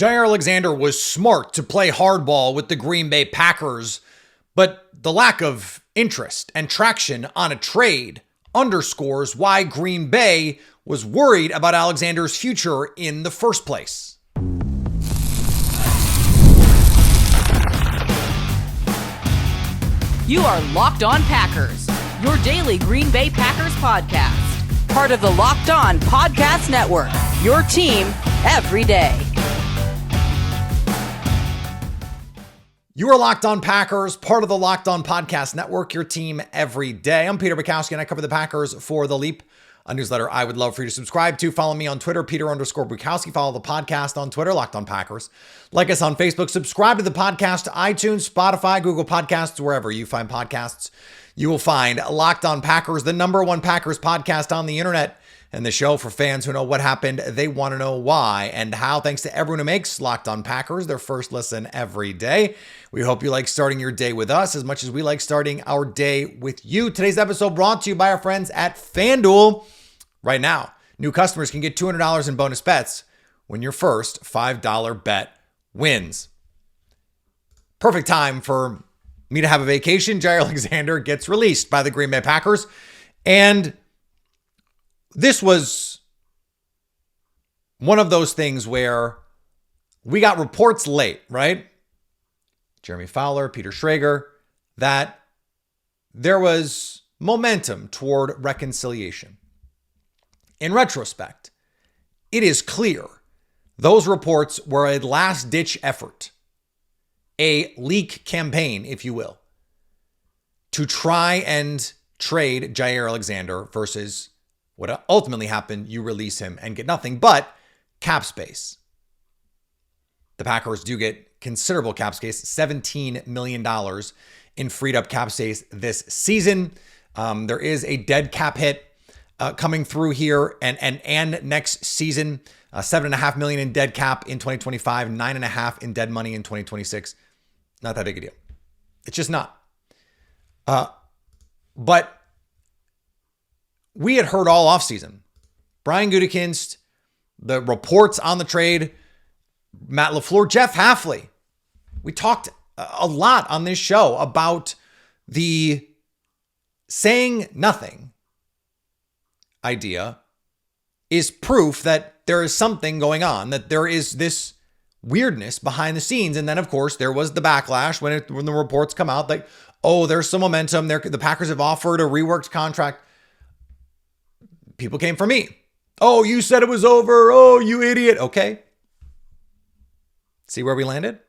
Jaire Alexander was smart to play hardball with the Green Bay Packers, but the lack of interest and traction on a trade underscores why Green Bay was worried about Alexander's future in the first place. You are Locked On Packers, your daily Green Bay Packers podcast. Part of the Locked On Podcast Network, your team every day. You are Locked On Packers, part of the Locked On Podcast Network, your team every day. I'm Peter Bukowski, and I cover the Packers for The Leap, a newsletter I would love for you to subscribe to. Follow me on Twitter, Peter_Bukowski. Follow the podcast on Twitter, Locked On Packers. Like us on Facebook. Subscribe to the podcast to iTunes, Spotify, Google Podcasts, wherever you find podcasts. You will find Locked On Packers, the number one Packers podcast on the internet, and the show for fans who know what happened, they want to know why and how. Thanks to everyone who makes Locked On Packers their first listen every day. We hope you like starting your day with us as much as we like starting our day with you. Today's episode brought to you by our friends at FanDuel. Right now, new customers can get $200 in bonus bets when your first $5 bet wins. Perfect time for me to have a vacation. Jaire Alexander gets released by the Green Bay Packers, and this was one of those things where we got reports late, right? Jeremy Fowler, Peter Schrager, that there was momentum toward reconciliation. In retrospect, it is clear those reports were a last-ditch effort, a leak campaign, if you will, to try and trade Jaire Alexander versus what ultimately happened, you release him and get nothing but cap space. The Packers do get considerable cap space, $17 million in freed up cap space this season. There is a dead cap hit coming through here and next season, $7.5 million in dead cap in 2025, $9.5 million in dead money in 2026. Not that big a deal. It's just not. But we had heard all offseason, Brian Gutekunst, the reports on the trade, Matt LaFleur, Jeff Hafley. We talked a lot on this show about the saying nothing idea is proof that there is something going on, that there is this weirdness behind the scenes. And then, of course, there was the backlash when the reports come out like, oh, there's some momentum. The Packers have offered a reworked contract. People came for me. Oh, you said it was over. Oh, you idiot. Okay. See where we landed?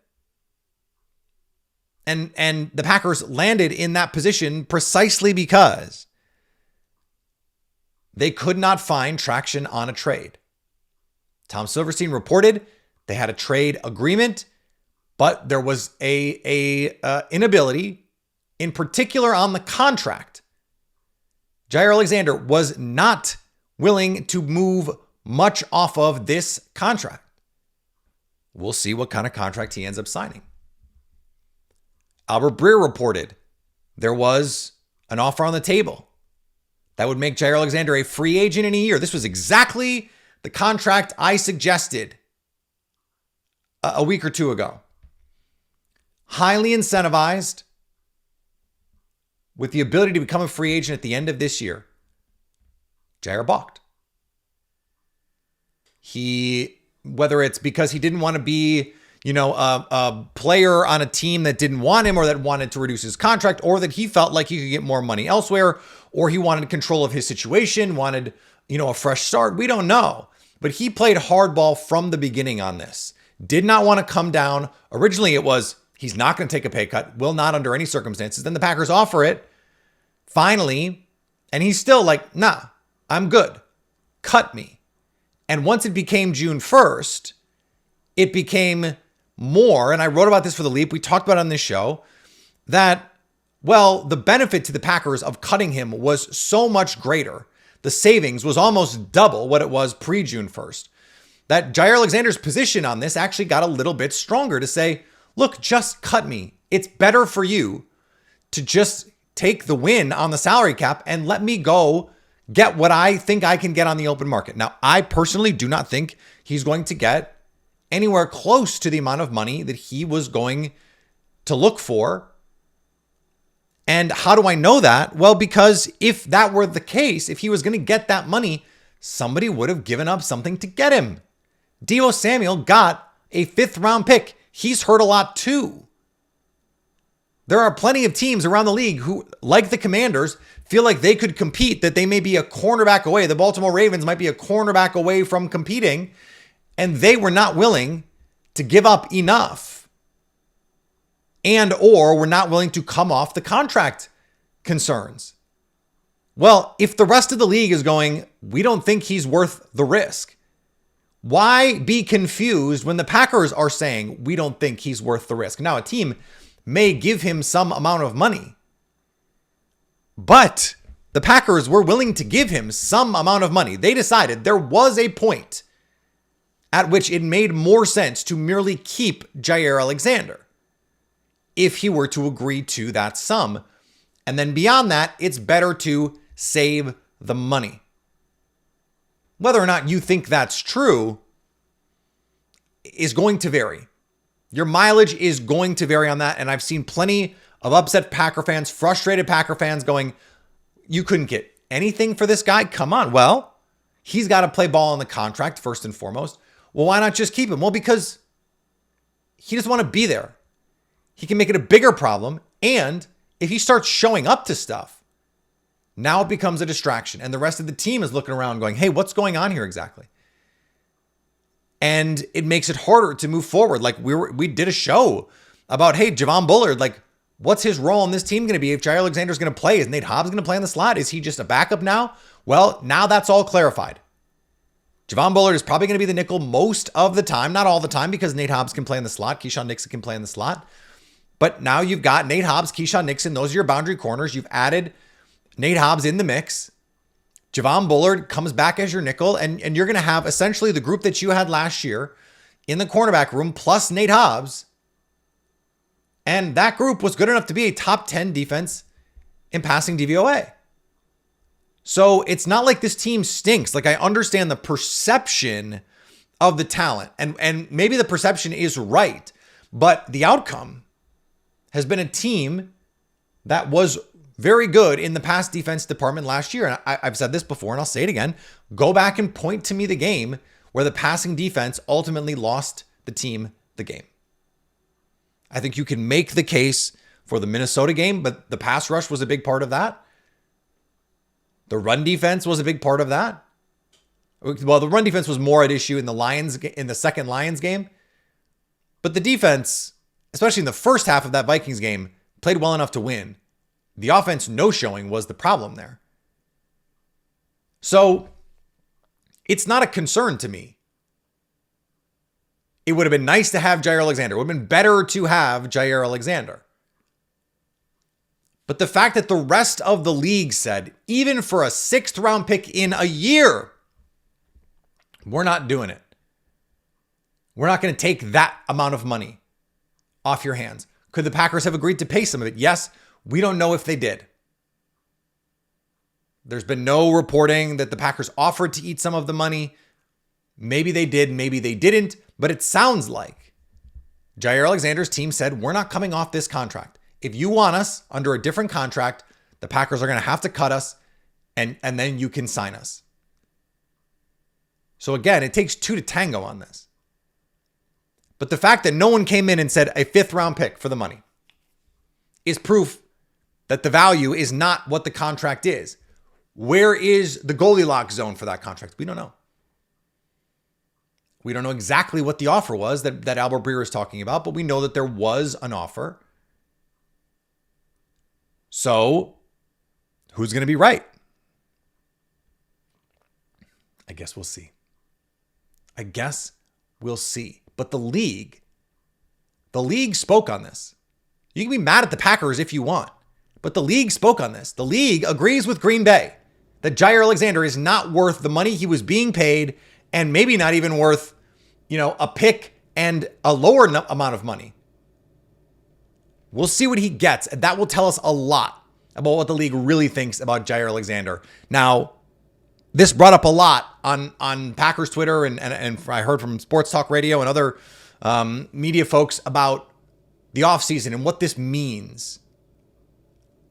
And the Packers landed in that position precisely because they could not find traction on a trade. Tom Silverstein reported they had a trade agreement, but there was a inability, in particular on the contract. Jaire Alexander was not willing to move much off of this contract. We'll see what kind of contract he ends up signing. Albert Breer reported there was an offer on the table that would make Jaire Alexander a free agent in a year. This was exactly the contract I suggested a week or two ago. Highly incentivized with the ability to become a free agent at the end of this year. Jaire balked. Whether it's because he didn't want to be, a player on a team that didn't want him or that wanted to reduce his contract, or that he felt like he could get more money elsewhere, or he wanted control of his situation, wanted, a fresh start. We don't know. But he played hardball from the beginning on this. Did not want to come down. Originally, it was he's not going to take a pay cut, will not under any circumstances. Then the Packers offer it finally, and he's still like, nah, I'm good. Cut me. And once it became June 1st, it became more, and I wrote about this for The Leap, we talked about it on this show, that, well, the benefit to the Packers of cutting him was so much greater. The savings was almost double what it was pre-June 1st. That Jaire Alexander's position on this actually got a little bit stronger to say, look, just cut me. It's better for you to just take the win on the salary cap and let me go get what I think I can get on the open market. Now, I personally do not think he's going to get anywhere close to the amount of money that he was going to look for. And how do I know that? Well, because if that were the case, if he was going to get that money, somebody would have given up something to get him. Deebo Samuel got a 5th round pick. He's hurt a lot too. There are plenty of teams around the league who, like the Commanders, feel like they could compete, that they may be a cornerback away. The Baltimore Ravens might be a cornerback away from competing, and they were not willing to give up enough and or were not willing to come off the contract concerns. Well, if the rest of the league is going, we don't think he's worth the risk, why be confused when the Packers are saying we don't think he's worth the risk? Now, a team may give him some amount of money, but the Packers were willing to give him some amount of money. They decided there was a point at which it made more sense to merely keep Jaire Alexander if he were to agree to that sum. And then beyond that, it's better to save the money. Whether or not you think that's true is going to vary. Your mileage is going to vary on that. And I've seen plenty of upset Packer fans, frustrated Packer fans going, you couldn't get anything for this guy? Come on. Well, he's got to play ball on the contract first and foremost. Well, why not just keep him? Well, because he doesn't want to be there. He can make it a bigger problem. And if he starts showing up to stuff, now it becomes a distraction. And the rest of the team is looking around going, hey, what's going on here exactly? And it makes it harder to move forward. Like we did a show about, hey, Javon Bullard, like what's his role on this team going to be if Jaire Alexander is going to play? Is Nate Hobbs going to play on the slot? Is he just a backup now? Well, now that's all clarified. Javon Bullard is probably going to be the nickel most of the time, not all the time, because Nate Hobbs can play in the slot. Keyshawn Nixon can play in the slot. But now you've got Nate Hobbs, Keyshawn Nixon. Those are your boundary corners. You've added Nate Hobbs in the mix. Javon Bullard comes back as your nickel, and you're going to have essentially the group that you had last year in the cornerback room plus Nate Hobbs. And that group was good enough to be a top 10 defense in passing DVOA. So it's not like this team stinks. Like I understand the perception of the talent, and maybe the perception is right, but the outcome has been a team that was very good in the pass defense department last year. And I've said this before and I'll say it again. Go back and point to me the game where the passing defense ultimately lost the team the game. I think you can make the case for the Minnesota game, but the pass rush was a big part of that. The run defense was a big part of that. Well, the run defense was more at issue in the second Lions game. But the defense, especially in the first half of that Vikings game, played well enough to win. The offense no showing was the problem there. So it's not a concern to me. It would have been nice to have Jaire Alexander. It would have been better to have Jaire Alexander. But the fact that the rest of the league said, even for a 6th round pick in a year, we're not doing it. We're not going to take that amount of money off your hands. Could the Packers have agreed to pay some of it? Yes. We don't know if they did. There's been no reporting that the Packers offered to eat some of the money. Maybe they did, maybe they didn't, but it sounds like Jaire Alexander's team said, we're not coming off this contract. If you want us under a different contract, the Packers are going to have to cut us and then you can sign us. So again, it takes 2 to tango on this. But the fact that no one came in and said a 5th round pick for the money is proof that the value is not what the contract is. Where is the Goldilocks zone for that contract? We don't know. We don't know exactly what the offer was that Albert Breer is talking about, but we know that there was an offer. So, who's going to be right? I guess we'll see. But the league spoke on this. You can be mad at the Packers if you want, but the league spoke on this. The league agrees with Green Bay that Jaire Alexander is not worth the money he was being paid, and maybe not even worth, a pick and a lower amount of money. We'll see what he gets, and that will tell us a lot about what the league really thinks about Jaire Alexander. Now, This brought up a lot on Packers Twitter, and I heard from Sports Talk Radio and other media folks about the offseason and what this means.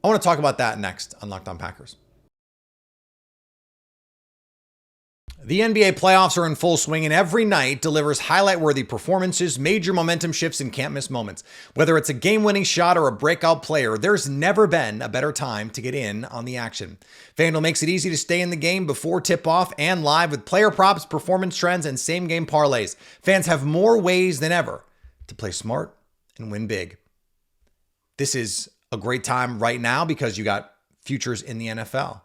I want to talk about that next on Locked On Packers. The NBA playoffs are in full swing, and every night delivers highlight-worthy performances, major momentum shifts, and can't-miss moments. Whether it's a game-winning shot or a breakout player, there's never been a better time to get in on the action. FanDuel makes it easy to stay in the game before tip-off and live with player props, performance trends, and same-game parlays. Fans have more ways than ever to play smart and win big. This is a great time right now because you got futures in the NFL.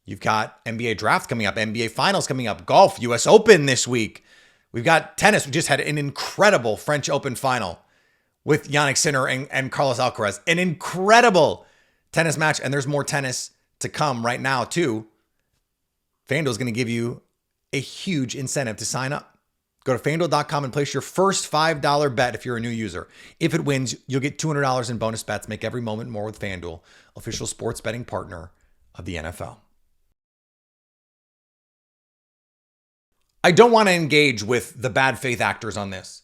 You've got NBA draft coming up, NBA finals coming up, golf, US Open this week. We've got tennis. We just had an incredible French Open final with Yannick Sinner and Carlos Alcaraz. An incredible tennis match. And there's more tennis to come right now too. FanDuel is going to give you a huge incentive to sign up. Go to FanDuel.com and place your first $5 bet if you're a new user. If it wins, you'll get $200 in bonus bets. Make every moment more with FanDuel, official sports betting partner of the NFL. I don't want to engage with the bad faith actors on this.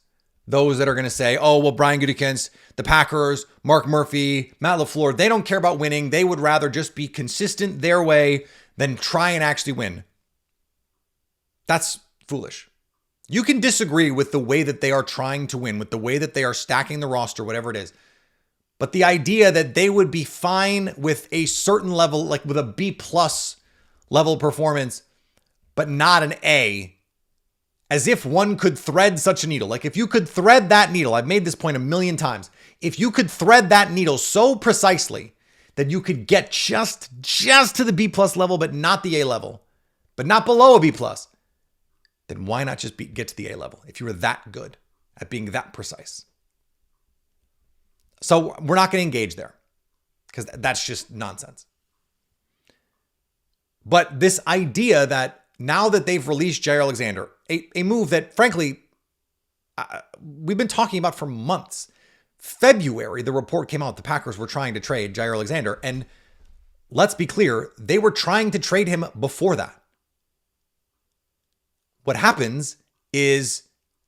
Those that are going to say, oh, well, Brian Gutekunst, the Packers, Mark Murphy, Matt LaFleur, they don't care about winning. They would rather just be consistent their way than try and actually win. That's foolish. You can disagree with the way that they are trying to win, with the way that they are stacking the roster, whatever it is. But the idea that they would be fine with a certain level, like with a B+ level performance, but not an A, as if one could thread such a needle. Like if you could thread that needle, I've made this point a million times. If you could thread that needle so precisely that you could get just to the B+ level, but not the A level, but not below a B+, then why not just get to the A level if you were that good at being that precise? So we're not going to engage there because that's just nonsense. But this idea that now that they've released Jaire Alexander, a move that, frankly, we've been talking about for months. February, the report came out the Packers were trying to trade Jaire Alexander. And let's be clear, they were trying to trade him before that. What happens is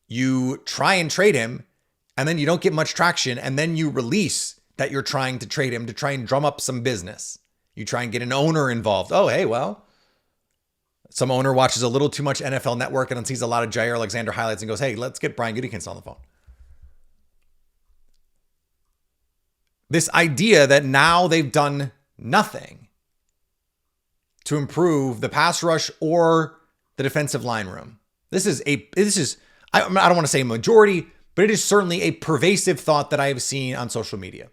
you try and trade him, and then you don't get much traction, and then you release that you're trying to trade him to try and drum up some business. You try and get an owner involved. Oh, hey, well, some owner watches a little too much NFL Network and then sees a lot of Jaire Alexander highlights and goes, hey, let's get Brian Gutekunst on the phone. This idea that now they've done nothing to improve the pass rush or the defensive line room. This is I don't want to say a majority, but it is certainly a pervasive thought that I have seen on social media.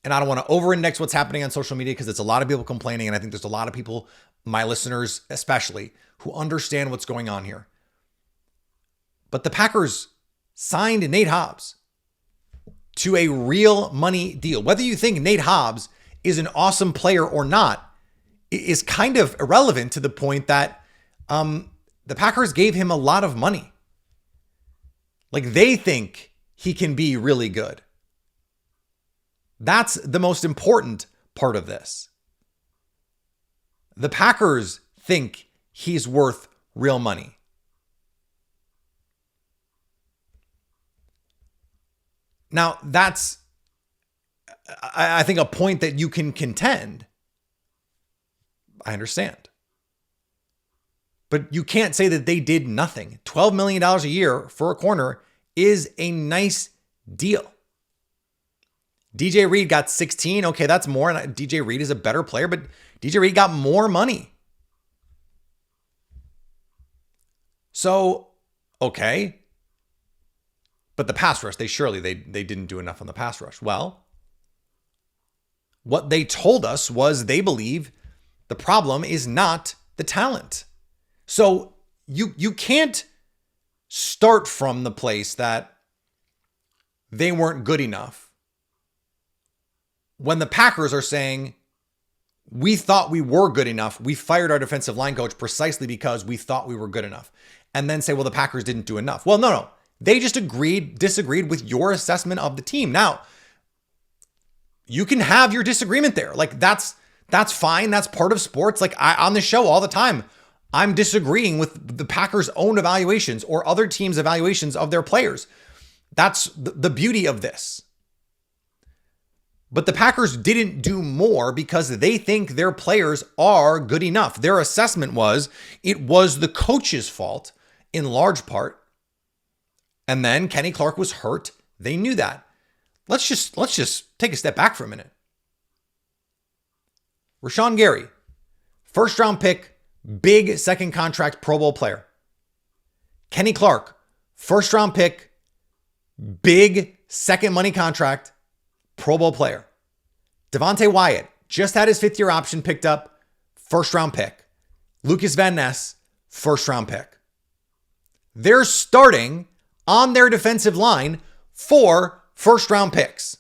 And I don't want to over-index what's happening on social media because it's a lot of people complaining. And I think there's a lot of people, my listeners especially, who understand what's going on here. But the Packers signed Nate Hobbs to a real money deal. Whether you think Nate Hobbs is an awesome player or not is kind of irrelevant to the point that the Packers gave him a lot of money. Like they think he can be really good. That's the most important part of this. The Packers think he's worth real money. Now, that's, I think, a point that you can contend. I understand. But you can't say that they did nothing. $12 million a year for a corner is a nice deal. DJ Reed got 16. Okay, that's more. And DJ Reed is a better player, but DJ Reed got more money. So, okay. But the pass rush, they didn't do enough on the pass rush. Well, what they told us was they believe the problem is not the talent. So you can't start from the place that they weren't good enough when the Packers are saying, we thought we were good enough. We fired our defensive line coach precisely because we thought we were good enough. And then say, well, the Packers didn't do enough. Well, no. They just disagreed with your assessment of the team. Now, you can have your disagreement there. Like that's That's fine. That's part of sports. Like on the show all the time, I'm disagreeing with the Packers' own evaluations or other teams' evaluations of their players. That's the beauty of this. But the Packers didn't do more because they think their players are good enough. Their assessment was it was the coach's fault in large part. And then Kenny Clark was hurt. They knew that. Let's just take a step back for a minute. Rashawn Gary, first round pick, big second contract Pro Bowl player. Kenny Clark, first round pick, big second money contract, Pro Bowl player. Devontae Wyatt just had his 5th year option picked up, first round pick. Lucas Van Ness, first round pick. They're starting on their defensive line 4 first round picks.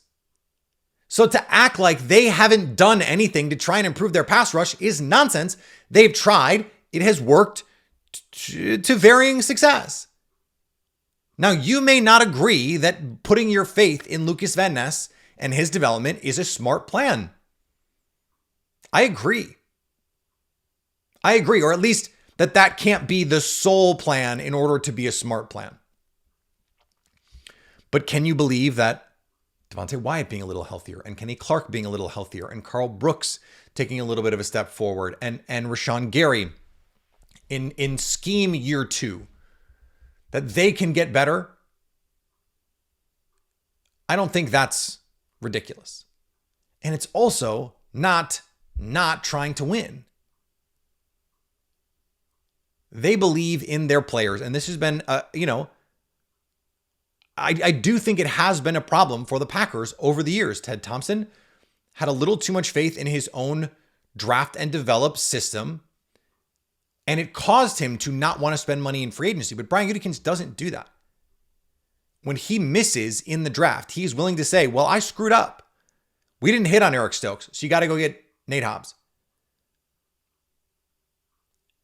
So to act like they haven't done anything to try and improve their pass rush is nonsense. They've tried. It has worked to varying success. Now, you may not agree that putting your faith in Lucas Van Ness and his development is a smart plan. I agree. Or at least that can't be the sole plan in order to be a smart plan. But can you believe that Devontae Wyatt being a little healthier and Kenny Clark being a little healthier and Carl Brooks taking a little bit of a step forward and Rashawn Gary in scheme year 2, that they can get better? I don't think that's ridiculous. And it's also not trying to win. They believe in their players. And this has been, I do think it has been a problem for the Packers over the years. Ted Thompson had a little too much faith in his own draft and develop system, and it caused him to not want to spend money in free agency. But Brian Gutekunst doesn't do that. When he misses in the draft, he's willing to say, well, I screwed up. We didn't hit on Eric Stokes, so you got to go get Nate Hobbs.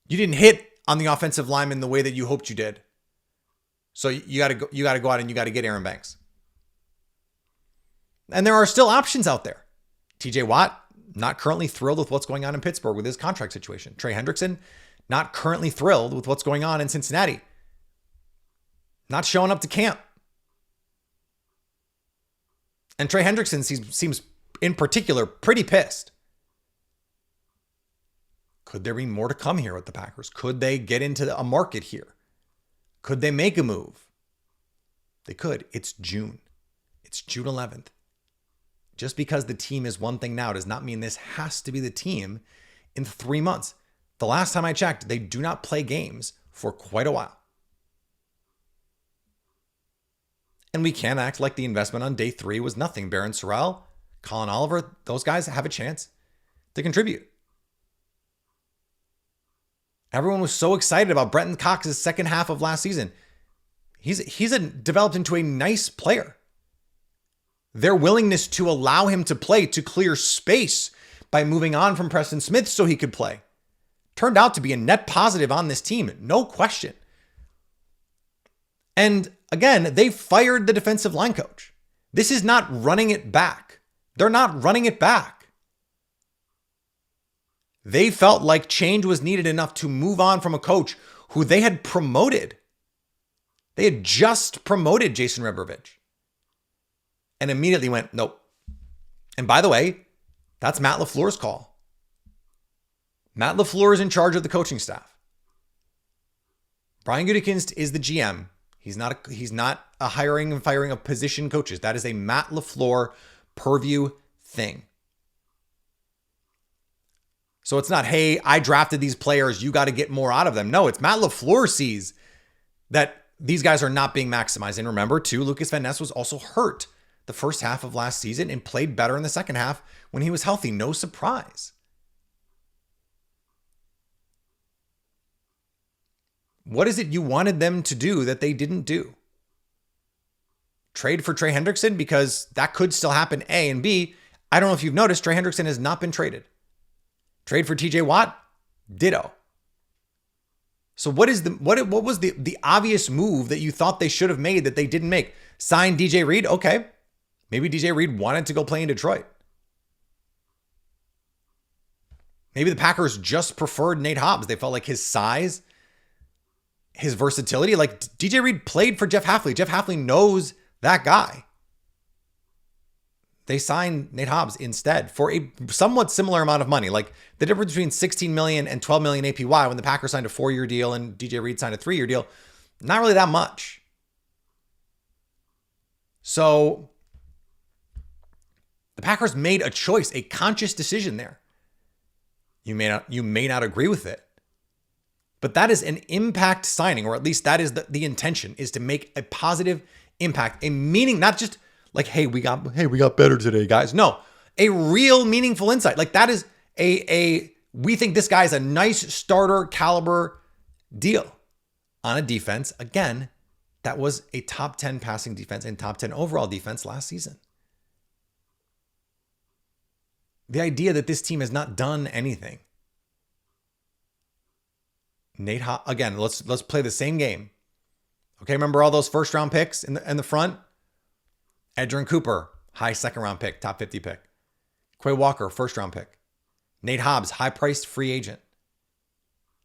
You didn't hit on the offensive lineman the way that you hoped you did. So you got to go out and you got to get Aaron Banks. And there are still options out there. TJ Watt, not currently thrilled with what's going on in Pittsburgh with his contract situation. Trey Hendrickson, not currently thrilled with what's going on in Cincinnati. Not showing up to camp. And Trey Hendrickson seems in particular pretty pissed. Could there be more to come here with the Packers? Could they get into a market here? Could they make a move? They could. It's June. It's June 11th. Just because the team is one thing now does not mean this has to be the team in 3 months. The last time I checked, they do not play games for quite a while. And we can't act like the investment on day 3 was nothing. Barron Sorrell, Colin Oliver, those guys have a chance to contribute. Everyone was so excited about Brenton Cox's second half of last season. He's developed into a nice player. Their willingness to allow him to play, to clear space by moving on from Preston Smith so he could play, turned out to be a net positive on this team, no question. And again, they fired the defensive line coach. This is not running it back. They're not running it back. They felt like change was needed enough to move on from a coach who they had promoted. They had just promoted Jason Rebrovich and immediately went, nope. And by the way, that's Matt LaFleur's call. Matt LaFleur is in charge of the coaching staff. Brian Gutekunst is the GM. He's not a hiring and firing of position coaches. That is a Matt LaFleur purview thing. So it's not, hey, I drafted these players, you got to get more out of them. No, it's Matt LaFleur sees that these guys are not being maximized. And remember, too, Lucas Van Ness was also hurt the first half of last season and played better in the second half when he was healthy. No surprise. What is it you wanted them to do that they didn't do? Trade for Trey Hendrickson? Because that could still happen, A. And B, I don't know if you've noticed, Trey Hendrickson has not been traded. Trade for TJ Watt? Ditto. So what was the obvious move that you thought they should have made that they didn't make? Sign DJ Reed? Okay. Maybe DJ Reed wanted to go play in Detroit. Maybe the Packers just preferred Nate Hobbs. They felt like his size, his versatility, like DJ Reed played for Jeff Hafley. Jeff Hafley knows that guy. They signed Nate Hobbs instead for a somewhat similar amount of money. Like the difference between 16 million and 12 million APY when the Packers signed a 4-year deal and DJ Reed signed a 3-year deal, not really that much. So the Packers made a choice, a conscious decision there. You may not agree with it, but that is an impact signing, or at least that is the intention, is to make a positive impact, a meaning, not just like, hey, we got better today, guys. No, a real meaningful insight. Like that is we think this guy is a nice starter caliber deal on a defense. Again, that was a top 10 passing defense and top 10 overall defense last season. The idea that this team has not done anything. Again, let's play the same game. Okay, remember all those first round picks in the front? Edgerrin Cooper, high second round pick, top 50 pick. Quay Walker, first round pick. Nate Hobbs, high priced free agent.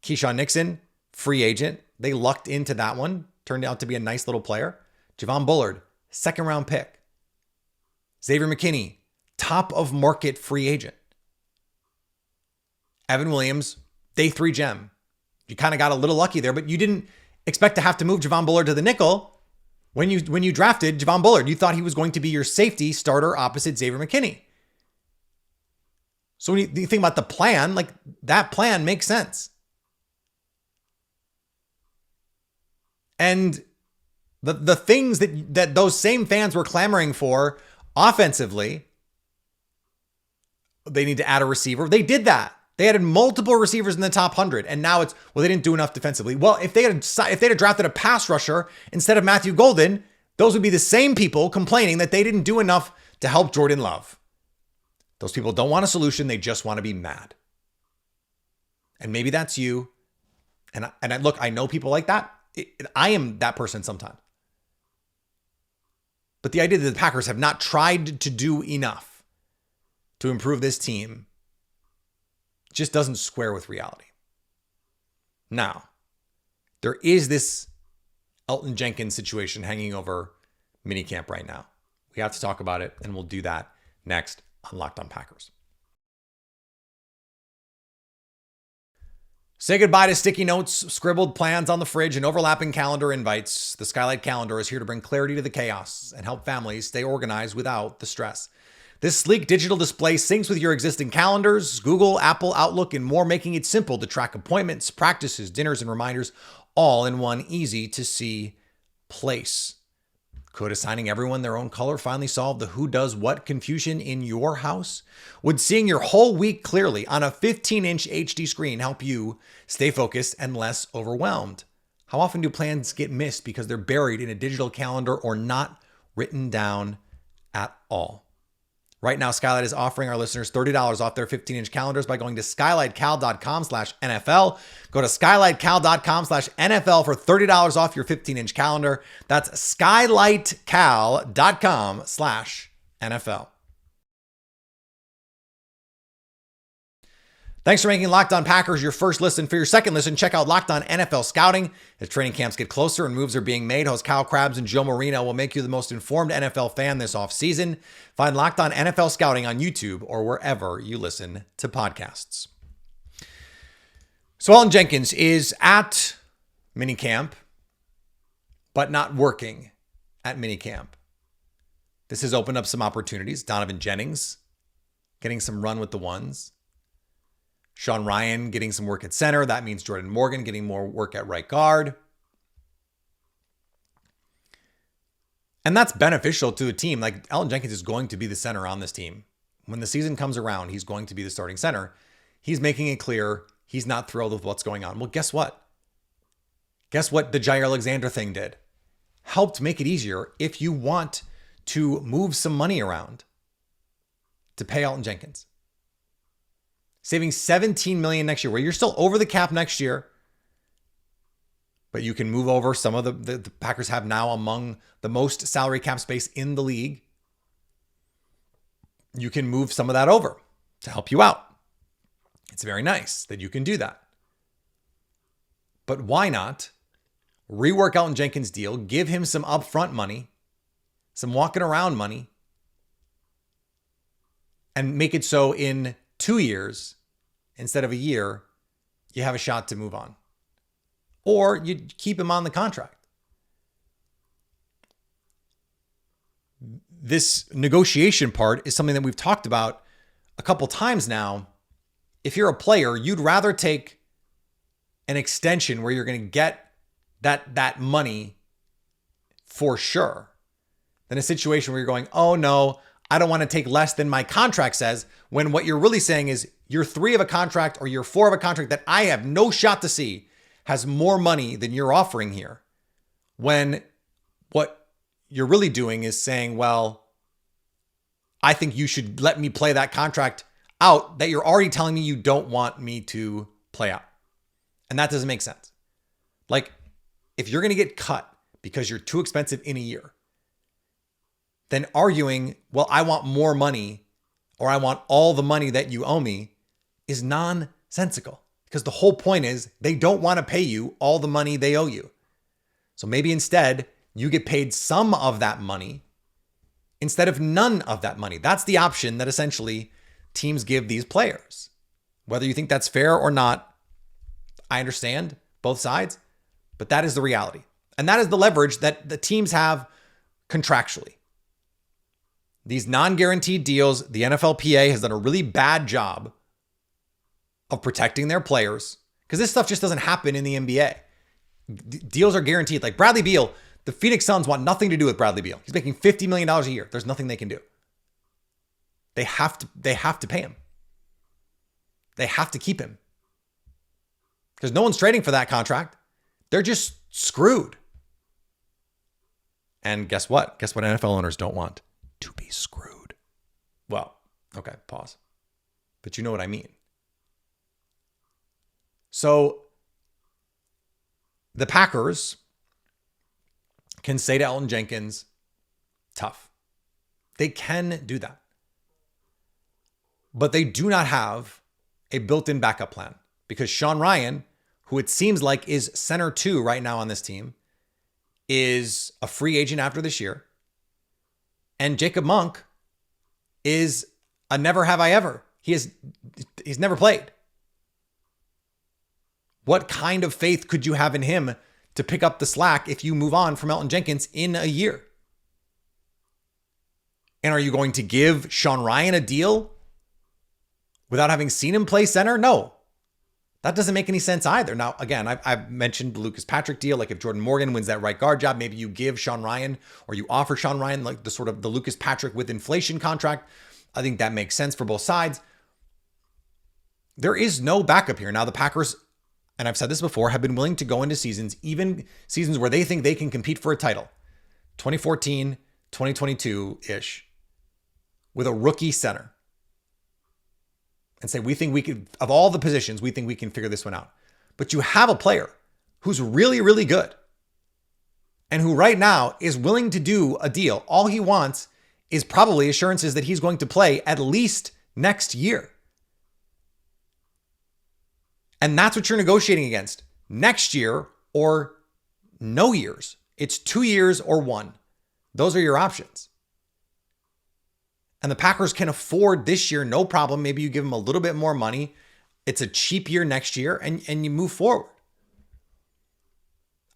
Keyshawn Nixon, free agent. They lucked into that one. Turned out to be a nice little player. Javon Bullard, second round pick. Xavier McKinney, top of market free agent. Evan Williams, day 3 gem. You kind of got a little lucky there, but you didn't expect to have to move Javon Bullard to the nickel when you drafted Javon Bullard. You thought he was going to be your safety starter opposite Xavier McKinney. So when you think about the plan, like that plan makes sense. And the things that those same fans were clamoring for offensively, they need to add a receiver. They did that. They added multiple receivers in the top 100, and now it's, well, they didn't do enough defensively. Well, if they'd have drafted a pass rusher instead of Matthew Golden, those would be the same people complaining that they didn't do enough to help Jordan Love. Those people don't want a solution. They just want to be mad. And maybe that's you. And look, I know people like that. I am that person sometimes. But the idea that the Packers have not tried to do enough to improve this team just doesn't square with reality. Now, there is this Elgton Jenkins situation hanging over minicamp right now. We have to talk about it, and we'll do that next on Locked On Packers. Say goodbye to sticky notes, scribbled plans on the fridge, and overlapping calendar invites. The Skylight Calendar is here to bring clarity to the chaos and help families stay organized without the stress. This sleek digital display syncs with your existing calendars, Google, Apple, Outlook, and more, making it simple to track appointments, practices, dinners, and reminders all in one easy-to-see place. Could assigning everyone their own color finally solve the who does what confusion in your house? Would seeing your whole week clearly on a 15-inch HD screen help you stay focused and less overwhelmed? How often do plans get missed because they're buried in a digital calendar or not written down at all? Right now, Skylight is offering our listeners $30 off their 15-inch calendars by going to skylightcal.com/NFL. Go to skylightcal.com/NFL for $30 off your 15-inch calendar. That's skylightcal.com/NFL. Thanks for making Locked On Packers your first listen. For your second listen, check out Locked On NFL Scouting. As training camps get closer and moves are being made, host Kyle Krabs and Joe Marino will make you the most informed NFL fan this offseason. Find Locked On NFL Scouting on YouTube or wherever you listen to podcasts. So Elgton Jenkins is at minicamp, but not working at minicamp. This has opened up some opportunities. Donovan Jennings getting some run with the ones. Sean Ryan getting some work at center. That means Jordan Morgan getting more work at right guard. And that's beneficial to a team. Like Elgton Jenkins is going to be the center on this team. When the season comes around, he's going to be the starting center. He's making it clear he's not thrilled with what's going on. Well, guess what? Guess what the Jaire Alexander thing did? Helped make it easier if you want to move some money around to pay Elgton Jenkins. Saving $17 million next year, where you're still over the cap next year, but you can move over some of the Packers have now among the most salary cap space in the league. You can move some of that over to help you out. It's very nice that you can do that. But why not rework Elgton Jenkins' deal, give him some upfront money, some walking around money, and make it so in 2 years, instead of a year, you have a shot to move on. Or you keep him on the contract. This negotiation part is something that we've talked about a couple times now. If you're a player, you'd rather take an extension where you're going to get that money for sure than a situation where you're going, oh no, I don't want to take less than my contract says, when what you're really saying is year 3 of a contract or year 4 of a contract that I have no shot to see has more money than you're offering here. When what you're really doing is saying, well, I think you should let me play that contract out that you're already telling me you don't want me to play out. And that doesn't make sense. Like, if you're going to get cut because you're too expensive in a year, then arguing, well, I want more money or I want all the money that you owe me is nonsensical, because the whole point is they don't want to pay you all the money they owe you. So maybe instead you get paid some of that money instead of none of that money. That's the option that essentially teams give these players. Whether you think that's fair or not, I understand both sides, but that is the reality. And that is the leverage that the teams have contractually. These non-guaranteed deals, the NFLPA has done a really bad job of protecting their players, because this stuff just doesn't happen in the NBA. Deals are guaranteed. Like Bradley Beal, the Phoenix Suns want nothing to do with Bradley Beal. He's making $50 million a year. There's nothing they can do. They have to pay him. They have to keep him, because no one's trading for that contract. They're just screwed. And guess what? Guess what NFL owners don't want? To be screwed. Well, okay, pause. But you know what I mean. So the Packers can say to Elgton Jenkins, tough. They can do that. But they do not have a built-in backup plan, because Sean Ryan, who it seems like is center 2 right now on this team, is a free agent after this year. And Jacob Monk is a never have I ever. He's never played. What kind of faith could you have in him to pick up the slack if you move on from Elgton Jenkins in a year? And are you going to give Sean Ryan a deal without having seen him play center? No. That doesn't make any sense either. Now, again, I've mentioned the Lucas Patrick deal. Like if Jordan Morgan wins that right guard job, maybe you give Sean Ryan, or you offer Sean Ryan like the sort of the Lucas Patrick with inflation contract. I think that makes sense for both sides. There is no backup here. Now the Packers, and I've said this before, have been willing to go into seasons, even seasons where they think they can compete for a title, 2014, 2022-ish, with a rookie center, and say, we think we could, of all the positions, we think we can figure this one out. But you have a player who's really, really good, and who right now is willing to do a deal. All he wants is probably assurances that he's going to play at least next year. And that's what you're negotiating against. Next year or no years. It's 2 years or 1. Those are your options. And the Packers can afford this year, no problem. Maybe you give them a little bit more money. It's a cheap year next year, and you move forward.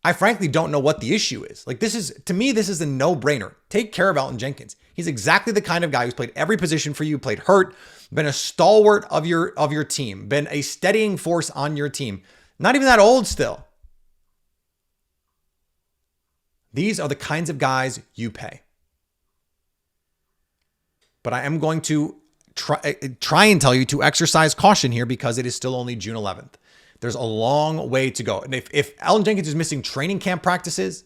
I frankly don't know what the issue is. Like to me, this is a no-brainer. Take care of Elgton Jenkins. He's exactly the kind of guy who's played every position for you, played hurt, been a stalwart of your team, been a steadying force on your team. Not even that old still. These are the kinds of guys you pay. But I am going to try and tell you to exercise caution here, because it is still only June 11th. There's a long way to go. And if Elgton Jenkins is missing training camp practices,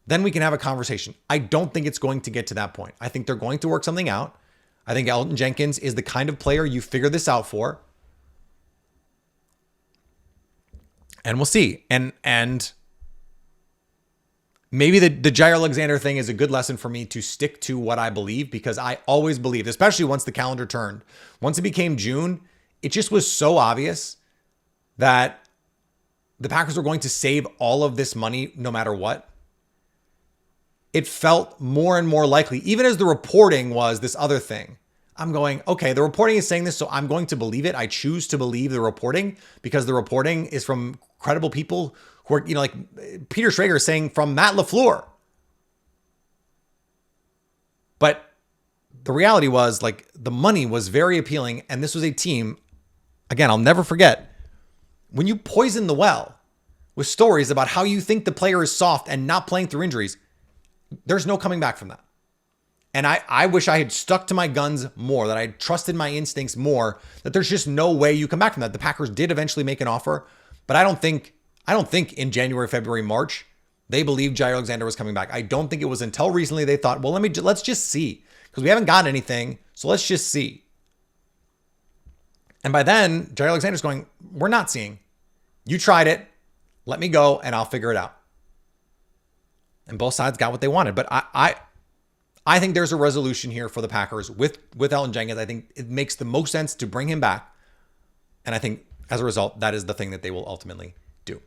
then we can have a conversation. I don't think it's going to get to that point. I think they're going to work something out. I think Elgton Jenkins is the kind of player you figure this out for. And we'll see. And maybe the Jaire Alexander thing is a good lesson for me to stick to what I believe, because I always believed, especially once the calendar turned, once it became June, it just was so obvious that the Packers were going to save all of this money no matter what. It felt more and more likely, even as the reporting was this other thing. I'm going, okay, the reporting is saying this, so I'm going to believe it. I choose to believe the reporting because the reporting is from credible people who are, like Peter Schrager saying from Matt LaFleur. But the reality was, like, the money was very appealing, and this was a team, again, I'll never forget, when you poison the well with stories about how you think the player is soft and not playing through injuries, there's no coming back from that. And I wish I had stuck to my guns more, that I had trusted my instincts more, that there's just no way you come back from that. The Packers did eventually make an offer, but I don't think in January, February, March, they believed Jaire Alexander was coming back. I don't think it was until recently they thought, well, let's just see, because we haven't got anything, so let's just see. And by then, Jaire Alexander's going, we're not seeing. You tried it. Let me go, and I'll figure it out. And both sides got what they wanted. But I think there's a resolution here for the Packers with Elgton Jenkins. I think it makes the most sense to bring him back. And I think as a result, that is the thing that they will ultimately do.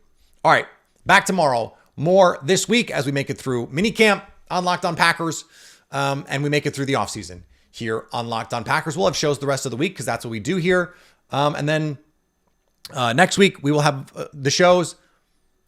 All right, back tomorrow. More this week as we make it through minicamp on Locked On Packers, and we make it through the offseason here on Locked On Packers. We'll have shows the rest of the week because that's what we do here. And then next week, we will have the shows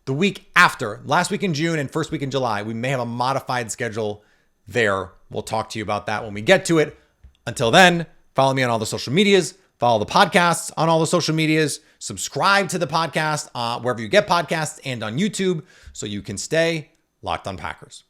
the week after, last week in June and first week in July. We may have a modified schedule there. We'll talk to you about that when we get to it. Until then, follow me on all the social medias, follow the podcasts on all the social medias, subscribe to the podcast wherever you get podcasts and on YouTube so you can stay locked on Packers.